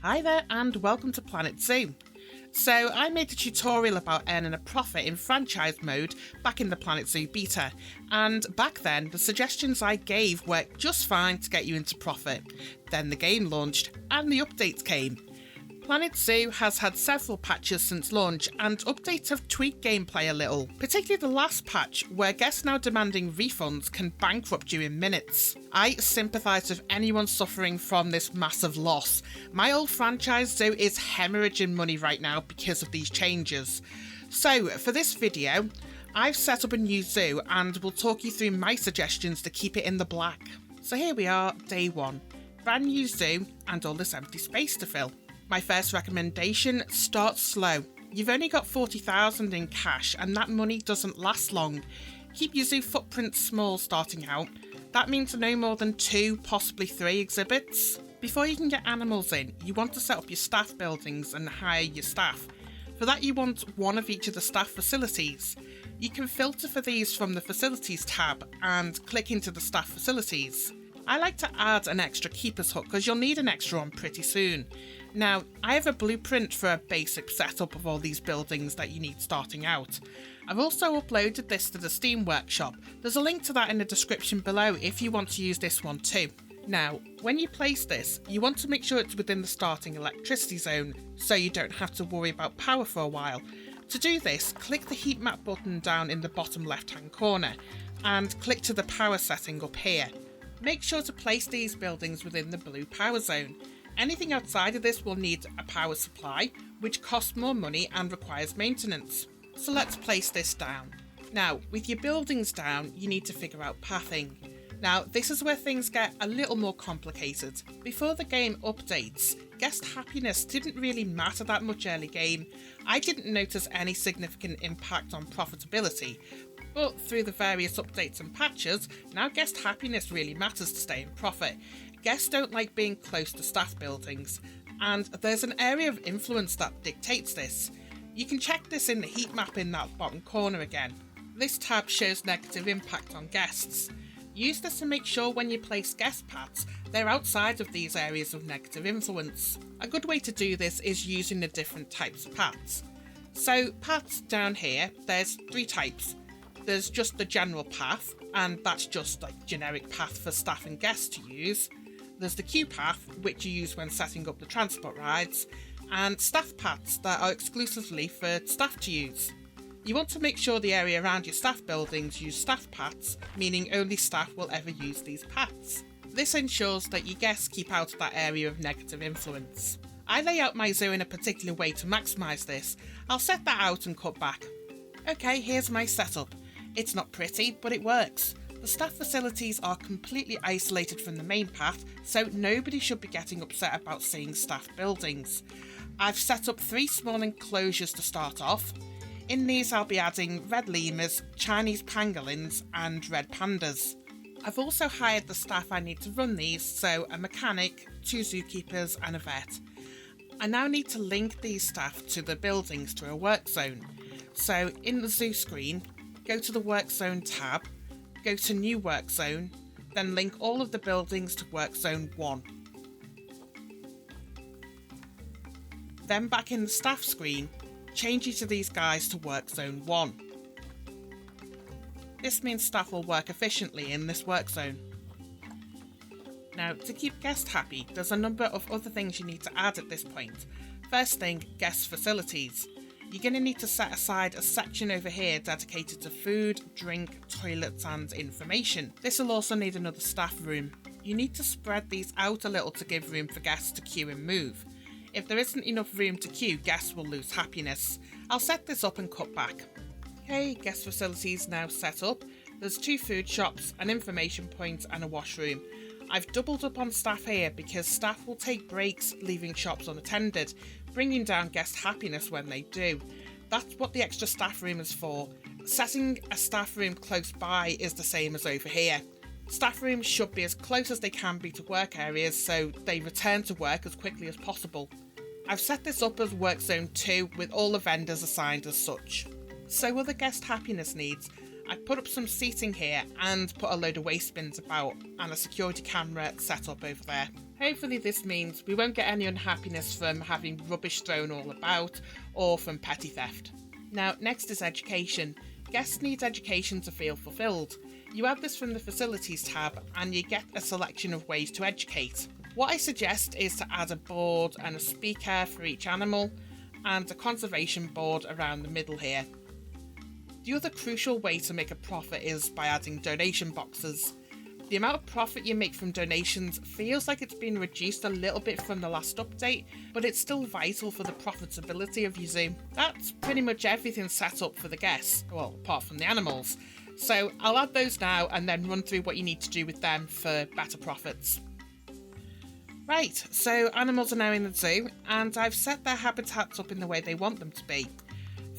Hi there and welcome to Planet Zoo. So I made a tutorial about earning a profit in franchise mode back in the Planet Zoo beta, and back then the suggestions I gave worked just fine to get you into profit. Then the game launched and the updates came. Planet Zoo has had several patches since launch, and updates have tweaked gameplay a little, particularly the last patch where guests now demanding refunds can bankrupt you in minutes. I sympathise with anyone suffering from this massive loss. My old franchise zoo is hemorrhaging money right now because of these changes. So for this video, I've set up a new zoo and will talk you through my suggestions to keep it in the black. So here we are, day one. Brand new zoo and all this empty space to fill. My first recommendation, start slow. You've only got 40,000 in cash and that money doesn't last long. Keep your zoo footprint small starting out. That means no more than 2, possibly 3 exhibits. Before you can get animals in, you want to set up your staff buildings and hire your staff. For that you want one of each of the staff facilities. You can filter for these from the facilities tab and click into the staff facilities. I like to add an extra keeper's hut because you'll need an extra one pretty soon. Now, I have a blueprint for a basic setup of all these buildings that you need starting out. I've also uploaded this to the Steam workshop. There's a link to that in the description below if you want to use this one too. Now, when you place this, you want to make sure it's within the starting electricity zone so you don't have to worry about power for a while. To do this, click the heat map button down in the bottom left hand corner and click to the power setting up here. Make sure to place these buildings within the blue power zone. Anything outside of this will need a power supply, which costs more money and requires maintenance. So let's place this down. Now, with your buildings down, you need to figure out pathing. Now, this is where things get a little more complicated. Before the game updates, guest happiness didn't really matter that much early game. I didn't notice any significant impact on profitability. But through the various updates and patches, now guest happiness really matters to stay in profit. Guests don't like being close to staff buildings, and there's an area of influence that dictates this. You can check this in the heat map in that bottom corner again. This tab shows negative impact on guests. Use this to make sure when you place guest paths, they're outside of these areas of negative influence. A good way to do this is using the different types of paths. So paths down here, there's 3 types. There's just the general path, and that's just like generic path for staff and guests to use. There's the queue path, which you use when setting up the transport rides, and staff paths that are exclusively for staff to use. You want to make sure the area around your staff buildings use staff paths, meaning only staff will ever use these paths. This ensures that your guests keep out of that area of negative influence. I lay out my zoo in a particular way to maximise this. I'll set that out and cut back. Okay, here's my setup. It's not pretty, but it works. The staff facilities are completely isolated from the main path, so nobody should be getting upset about seeing staff buildings. I've set up 3 small enclosures to start off. In these I'll be adding red lemurs, Chinese pangolins and red pandas. I've also hired the staff I need to run these, so a mechanic, 2 zookeepers and a vet. I now need to link these staff to the buildings to a work zone. So in the zoo screen, go to the Work Zone tab, go to New Work Zone, then link all of the buildings to Work Zone 1. Then back in the staff screen, change each of these guys to Work Zone 1. This means staff will work efficiently in this work zone. Now, to keep guests happy, there's a number of other things you need to add at this point. First thing, guest facilities. You're going to need to set aside a section over here dedicated to food, drink, toilets and information. This will also need another staff room. You need to spread these out a little to give room for guests to queue and move. If there isn't enough room to queue, guests will lose happiness. I'll set this up and cut back. Okay, guest facilities now set up. There's 2 food shops, an information point and a washroom. I've doubled up on staff here because staff will take breaks leaving shops unattended, bringing down guest happiness when they do. That's what the extra staff room is for. Setting a staff room close by is the same as over here. Staff rooms should be as close as they can be to work areas so they return to work as quickly as possible. I've set this up as Work Zone 2 with all the vendors assigned as such. So other guest happiness needs, I put up some seating here and put a load of waste bins about and a security camera set up over there. Hopefully this means we won't get any unhappiness from having rubbish thrown all about or from petty theft. Now, next is education. Guests need education to feel fulfilled. You add this from the facilities tab and you get a selection of ways to educate. What I suggest is to add a board and a speaker for each animal and a conservation board around the middle here. The other crucial way to make a profit is by adding donation boxes. The amount of profit you make from donations feels like it's been reduced a little bit from the last update, but it's still vital for the profitability of your zoo. That's pretty much everything set up for the guests, well, apart from the animals. So I'll add those now and then run through what you need to do with them for better profits. Right, so animals are now in the zoo and I've set their habitats up in the way they want them to be.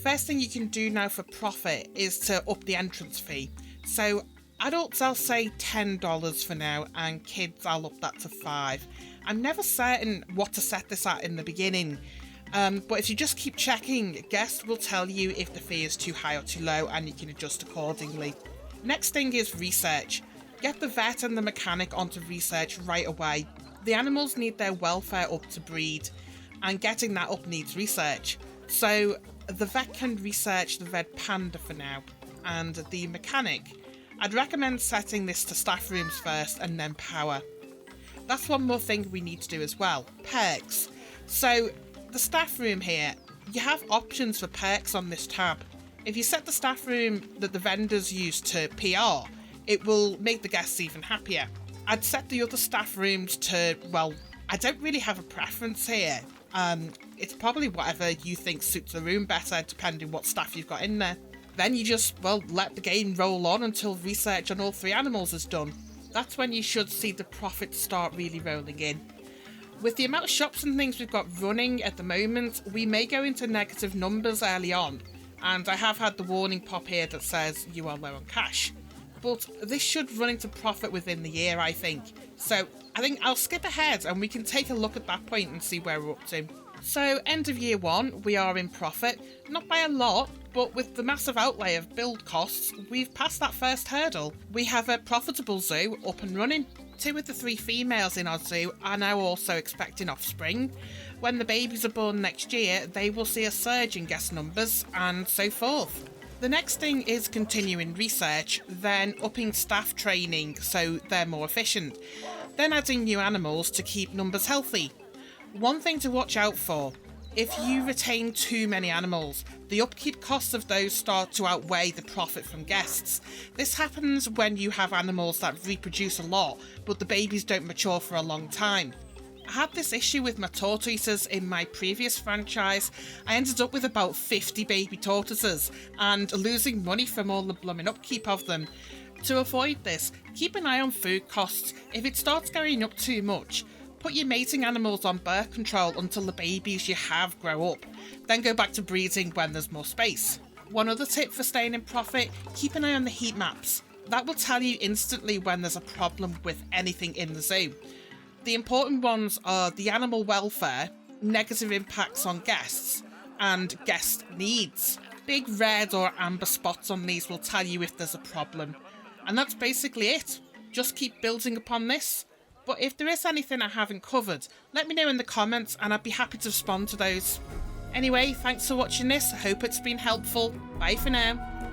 First thing you can do now for profit is to up the entrance fee. So adults I'll say $10 for now and kids I'll up that to $5. I'm never certain what to set this at in the beginning, but if you just keep checking, guests will tell you if the fee is too high or too low and you can adjust accordingly. Next thing is research. Get the vet and the mechanic onto research right away. The animals need their welfare up to breed and getting that up needs research. So the vet can research the red panda for now, and the mechanic, I'd recommend setting this to staff rooms first and then power. That's one more thing we need to do as well, perks. So the staff room here, you have options for perks on this tab. If you set the staff room that the vendors use to PR, it will make the guests even happier. I'd set the other staff rooms to, well, I don't really have a preference here. It's probably whatever you think suits the room better, depending what staff you've got in there. Then you just, well, let the game roll on until research on all 3 animals is done. That's when you should see the profits start really rolling in. With the amount of shops and things we've got running at the moment, we may go into negative numbers early on, and I have had the warning pop here that says you are low on cash. But this should run into profit within the year, I think. So I think I'll skip ahead and we can take a look at that point and see where we're up to. So end of year 1, we are in profit, not by a lot, but with the massive outlay of build costs, we've passed that first hurdle. We have a profitable zoo up and running. 2 of the 3 females in our zoo are now also expecting offspring. When the babies are born next year, they will see a surge in guest numbers and so forth. The next thing is continuing research, then upping staff training so they're more efficient, then adding new animals to keep numbers healthy. One thing to watch out for, if you retain too many animals, the upkeep costs of those start to outweigh the profit from guests. This happens when you have animals that reproduce a lot, but the babies don't mature for a long time. I had this issue with my tortoises in my previous franchise. I ended up with about 50 baby tortoises and losing money from all the blooming upkeep of them. To avoid this, keep an eye on food costs. If it starts going up too much, put your mating animals on birth control until the babies you have grow up. Then go back to breeding when there's more space. One other tip for staying in profit, keep an eye on the heat maps. That will tell you instantly when there's a problem with anything in the zoo. The important ones are the animal welfare, negative impacts on guests, and guest needs. Big red or amber spots on these will tell you if there's a problem. And that's basically it. Just keep building upon this. But if there is anything I haven't covered, let me know in the comments and I'd be happy to respond to those. Anyway, thanks for watching this. I hope it's been helpful. Bye for now.